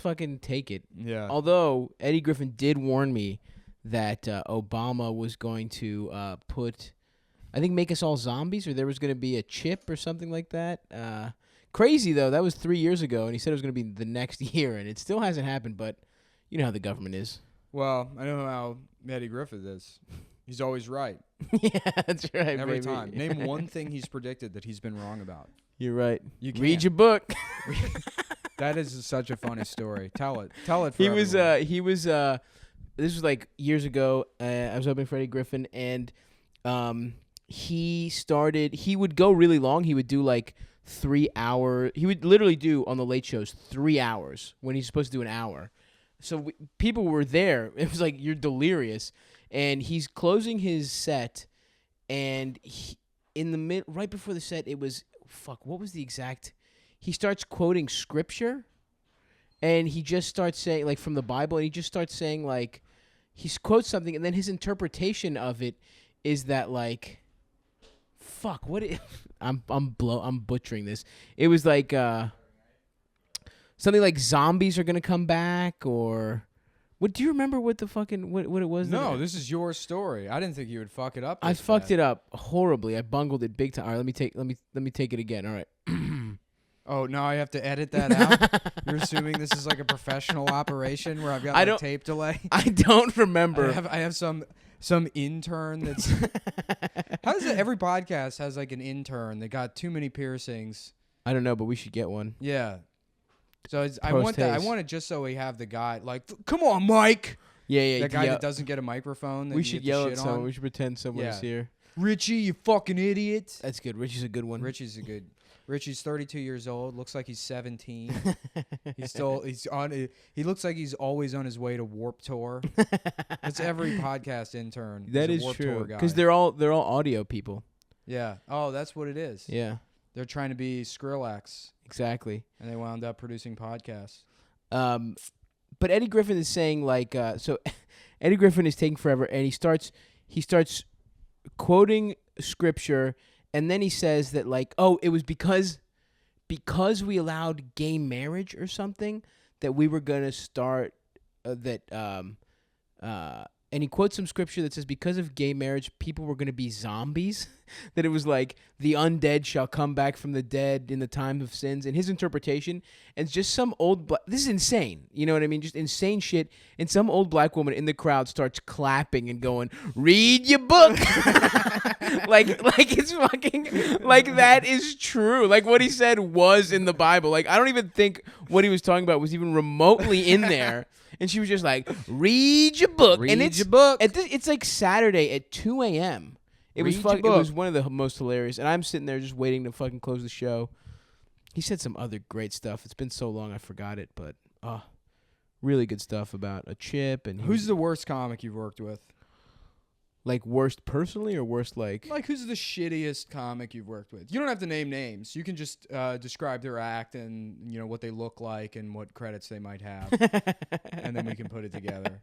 fucking take it. Yeah. Although Eddie Griffin did warn me that Obama was going to make us all zombies, or there was going to be a chip or something like that. Crazy, though. That was 3 years ago, and he said it was going to be the next year, and it still hasn't happened, but you know how the government is. Well, I know how Eddie Griffin is. He's always right. Yeah, that's right. Every baby. time. Name one thing he's predicted that he's been wrong about. You're right. You can't. Read your book. That is such a funny story. Tell it. Tell it for He everyone. was this was like years ago. I was opening for Eddie Griffin, and he would go really long. He would do like 3 hours. He would literally do on the late shows 3 hours when he's supposed to do an hour. So people were there. It was like, you're delirious. And he's closing his set, and right before the set, it was, what was the exact? He starts quoting scripture, and he just starts saying, like, from the Bible, and he just starts saying, like, he quotes something, and then his interpretation of it is that, like, I'm butchering this. It was like something like zombies are gonna come back, or what? Do you remember what the fucking what it was? No, this is your story. I didn't think you would fuck it up. I fucked it up horribly. I bungled it big time. All right, let me take it again. All right. Oh, now I have to edit that out? You're assuming this is like a professional operation where I've got like tape delay? I don't remember. I have some intern that's... How does it... Every podcast has like an intern that got too many piercings. I don't know, but we should get one. Yeah. So I want that. I want it just so we have the guy like, come on, Mike. Yeah. That guy that doesn't get a microphone. That we should yell at someone. We should pretend someone is here. Richie, you fucking idiot. That's good. Richie's a good one. Richie's 32 years old. Looks like he's 17. He looks like he's always on his way to Warp Tour. That's every podcast intern. That is Warp true. Tour guy. Because they're all audio people. Yeah. Oh, that's what it is. Yeah. They're trying to be Skrillex. Exactly. And they wound up producing podcasts. But Eddie Griffin is saying, like, so Eddie Griffin is taking forever, and he starts quoting scripture, and then he says that, like, oh, it was because we allowed gay marriage or something that we were gonna start and he quotes some scripture that says, because of gay marriage, people were going to be zombies. That it was like, the undead shall come back from the dead in the time of sins. And his interpretation, and it's just some old... this is insane. You know what I mean? Just insane shit. And some old black woman in the crowd starts clapping and going, read your book. like it's fucking... Like, that is true. Like, what he said was in the Bible. Like, I don't even think what he was talking about was even remotely in there. And she was just like, read your book. It's like Saturday at 2 a.m. It was one of the most hilarious. And I'm sitting there just waiting to fucking close the show. He said some other great stuff. It's been so long I forgot it. But really good stuff about a chip. And who's the worst comic you've worked with? Like, worst personally or worst like... Like, who's the shittiest comic you've worked with? You don't have to name names. You can just describe their act and, you know, what they look like and what credits they might have. And then we can put it together.